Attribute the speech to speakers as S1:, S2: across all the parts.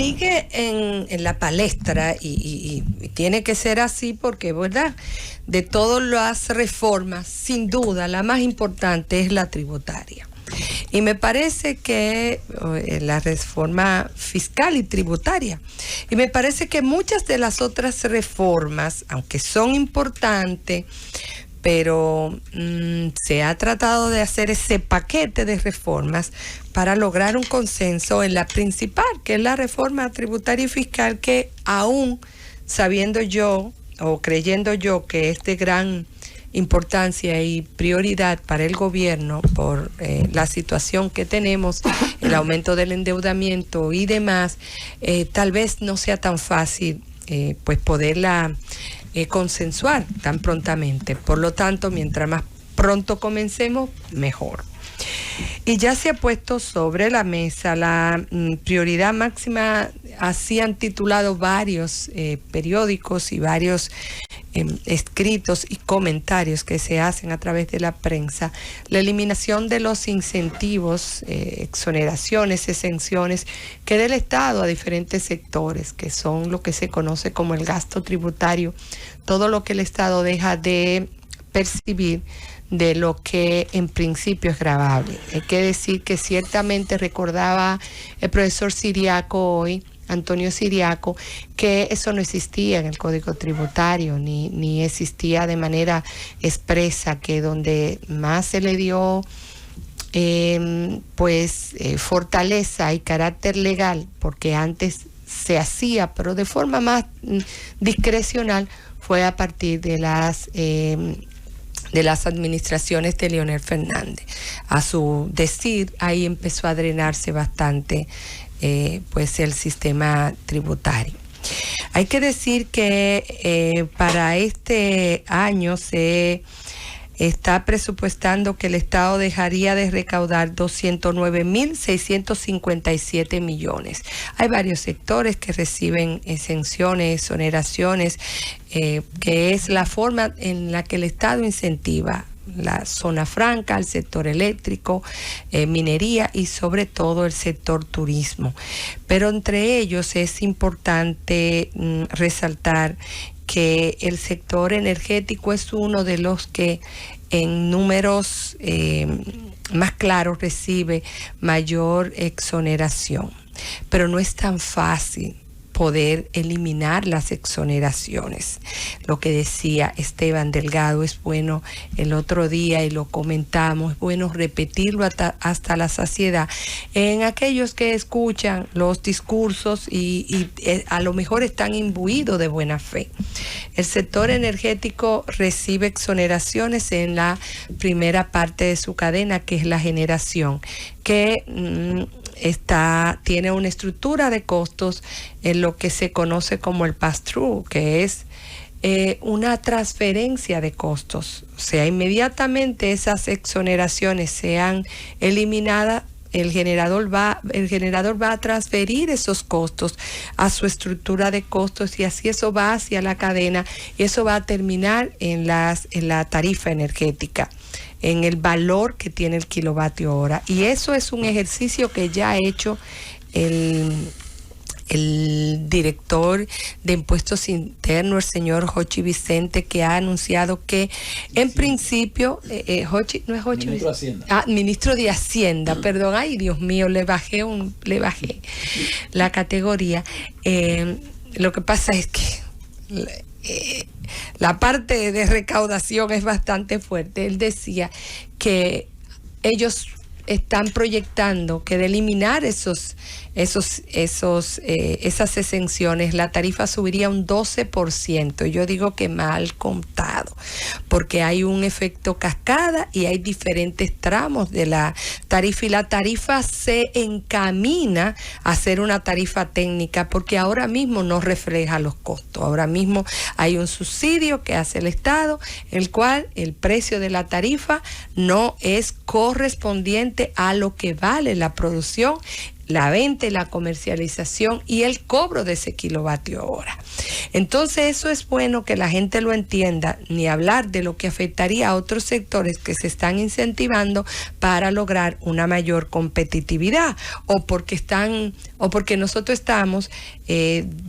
S1: sigue en la palestra y tiene que ser así porque, ¿verdad? De todas las reformas, sin duda, la más importante es la tributaria. Y me parece que la reforma fiscal y tributaria, y me parece que muchas de las otras reformas, aunque son importantes, pero se ha tratado de hacer ese paquete de reformas para lograr un consenso en la principal, que es la reforma tributaria y fiscal, que aún sabiendo yo o creyendo yo que es de gran importancia y prioridad para el gobierno por la situación que tenemos, el aumento del endeudamiento y demás, tal vez no sea tan fácil pues poderla consensuar tan prontamente. Por lo tanto, mientras más pronto comencemos, mejor. Y ya se ha puesto sobre la mesa la prioridad máxima, así han titulado varios periódicos y varios escritos y comentarios que se hacen a través de la prensa, la eliminación de los incentivos, exoneraciones, exenciones que da el Estado a diferentes sectores, que son lo que se conoce como el gasto tributario, todo lo que el Estado deja de percibir de lo que en principio es gravable. Hay que decir que ciertamente recordaba el profesor Siriaco hoy, Antonio Siriaco, que eso no existía en el Código Tributario, ni existía de manera expresa, que donde más se le dio fortaleza y carácter legal, porque antes se hacía, pero de forma más discrecional, fue a partir de las administraciones de Leonel Fernández. A su decir, ahí empezó a drenarse bastante el sistema tributario. Hay que decir que para este año se está presupuestando que el Estado dejaría de recaudar 209.657 millones. Hay varios sectores que reciben exenciones, exoneraciones, que es la forma en la que el Estado incentiva la zona franca, el sector eléctrico, minería y sobre todo el sector turismo. Pero entre ellos es importante resaltar que el sector energético es uno de los que en números más claros recibe mayor exoneración. Pero no es tan fácil poder eliminar las exoneraciones. Lo que decía Esteban Delgado es bueno el otro día y lo comentamos, es bueno repetirlo hasta la saciedad en aquellos que escuchan los discursos y a lo mejor están imbuidos de buena fe. El sector energético recibe exoneraciones en la primera parte de su cadena, que es la generación, que tiene una estructura de costos en lo que se conoce como el pass-through, que es una transferencia de costos. O sea, inmediatamente esas exoneraciones sean eliminadas, el generador va a transferir esos costos a su estructura de costos y así eso va hacia la cadena y eso va a terminar en la tarifa energética, en el valor que tiene el kilovatio hora. Y eso es un ejercicio que ya ha hecho el director de Impuestos Internos, el señor Jochi Vicente, que ha anunciado que en principio, ministro de Hacienda. Ministro de Hacienda, perdón, ay Dios mío, le bajé la categoría. Lo que pasa es que la parte de recaudación es bastante fuerte. Él decía que ellos están proyectando que de eliminar esas exenciones, la tarifa subiría un 12%. Yo digo que mal contado, porque hay un efecto cascada y hay diferentes tramos de la tarifa y la tarifa se encamina a ser una tarifa técnica porque ahora mismo no refleja los costos. Ahora mismo hay un subsidio que hace el Estado, el cual el precio de la tarifa no es correspondiente a lo que vale la producción, la venta y la comercialización y el cobro de ese kilovatio hora. Entonces eso es bueno que la gente lo entienda, ni hablar de lo que afectaría a otros sectores que se están incentivando para lograr una mayor competitividad, o porque nosotros estamos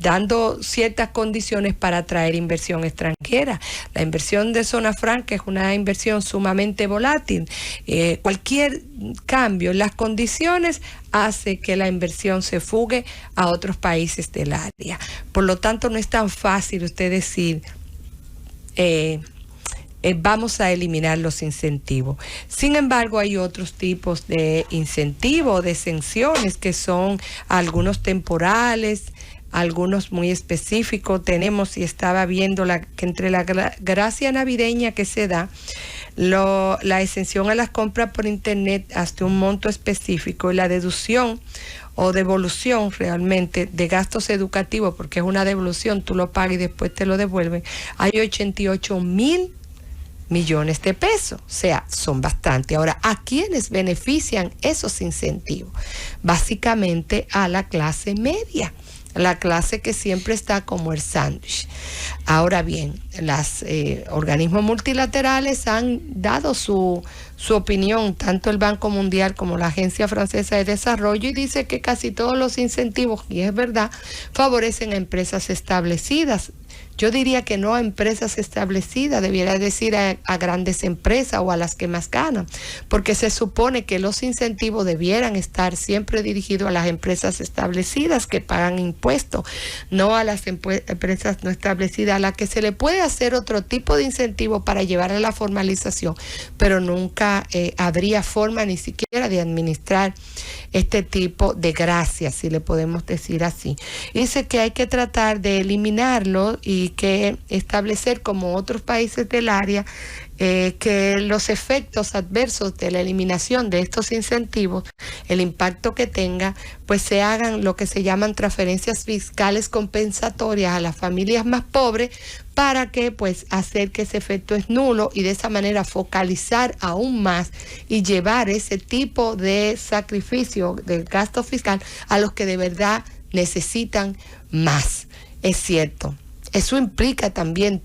S1: dando ciertas condiciones para atraer inversión extranjera. La inversión de zona franca es una inversión sumamente volátil. Cualquier cambio en las condiciones hace que la inversión se fugue a otros países del área. Por lo tanto, no es tan fácil usted decir vamos a eliminar los incentivos. Sin embargo, hay otros tipos de incentivos, de exenciones, que son algunos temporales, algunos muy específicos. Tenemos, y estaba viendo que entre la gracia navideña que se da, la exención a las compras por internet hasta un monto específico, y la deducción o devolución realmente de gastos educativos, porque es una devolución, tú lo pagas y después te lo devuelven, hay 88,000 millones de pesos, o sea, son bastante. Ahora, ¿a quiénes benefician esos incentivos? Básicamente a la clase media, la clase que siempre está como el sándwich. Ahora bien, los organismos multilaterales han dado su opinión, tanto el Banco Mundial como la Agencia Francesa de Desarrollo, y dice que casi todos los incentivos, y es verdad, favorecen a empresas establecidas. Yo diría que no a empresas establecidas, debiera decir a grandes empresas o a las que más ganan, porque se supone que los incentivos debieran estar siempre dirigidos a las empresas establecidas que pagan impuestos, no a las empresas no establecidas, a las que se le puede hacer otro tipo de incentivo para llevar a la formalización, pero nunca habría forma ni siquiera de administrar este tipo de gracias, si le podemos decir así. Dice que hay que tratar de eliminarlo y que establecer, como otros países del área, que los efectos adversos de la eliminación de estos incentivos, el impacto que tenga, pues se hagan lo que se llaman transferencias fiscales compensatorias a las familias más pobres, para que pues hacer que ese efecto es nulo, y de esa manera focalizar aún más y llevar ese tipo de sacrificio del gasto fiscal a los que de verdad necesitan más. Es cierto, eso implica también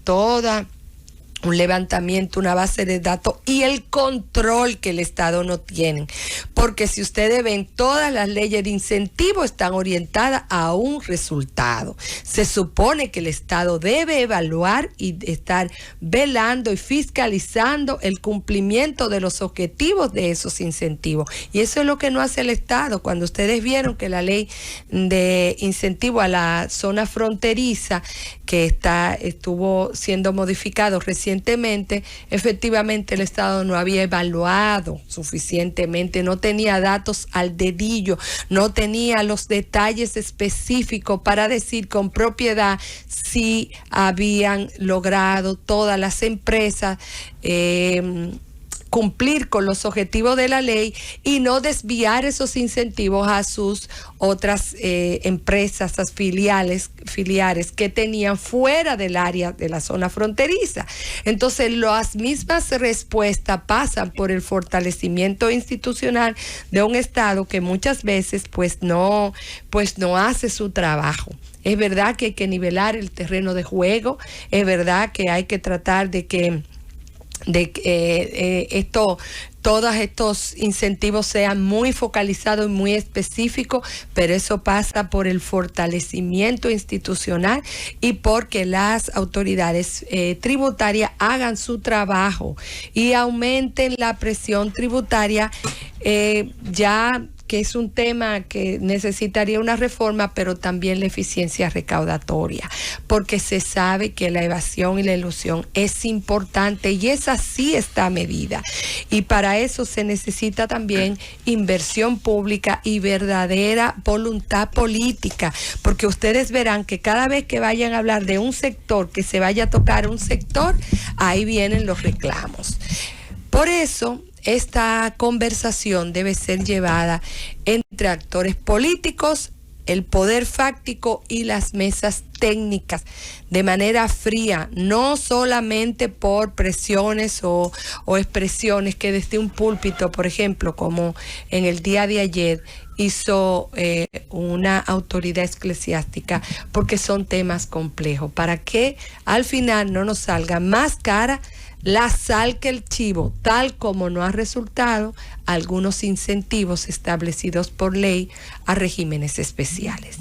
S1: un levantamiento, una base de datos y el control que el Estado no tiene. Porque si ustedes ven, todas las leyes de incentivo están orientadas a un resultado. Se supone que el Estado debe evaluar y estar velando y fiscalizando el cumplimiento de los objetivos de esos incentivos. Y eso es lo que no hace el Estado. Cuando ustedes vieron que la ley de incentivo a la zona fronteriza, que estuvo siendo modificado recientemente, efectivamente el Estado no había evaluado suficientemente, no tenía datos al dedillo, no tenía los detalles específicos para decir con propiedad si habían logrado todas las empresas cumplir con los objetivos de la ley y no desviar esos incentivos a sus otras empresas, las filiales que tenían fuera del área de la zona fronteriza. Entonces, las mismas respuestas pasan por el fortalecimiento institucional de un Estado que muchas veces pues no hace su trabajo. Es verdad que hay que nivelar el terreno de juego, es verdad que hay que tratar de que todos estos incentivos sean muy focalizados y muy específicos, pero eso pasa por el fortalecimiento institucional y porque las autoridades tributarias hagan su trabajo y aumenten la presión tributaria, ya que es un tema que necesitaría una reforma, pero también la eficiencia recaudatoria, porque se sabe que la evasión y la elusión es importante y esa sí está medida. Y para eso se necesita también inversión pública y verdadera voluntad política, porque ustedes verán que cada vez que vayan a hablar de un sector, que se vaya a tocar un sector, ahí vienen los reclamos. Por eso, esta conversación debe ser llevada entre actores políticos el poder fáctico y las mesas técnicas de manera fría, no solamente por presiones o expresiones que desde un púlpito, por ejemplo, como en el día de ayer hizo una autoridad eclesiástica, porque son temas complejos, para que al final no nos salga más cara la sal que el chivo, tal como no ha resultado algunos incentivos establecidos por ley a regímenes especiales.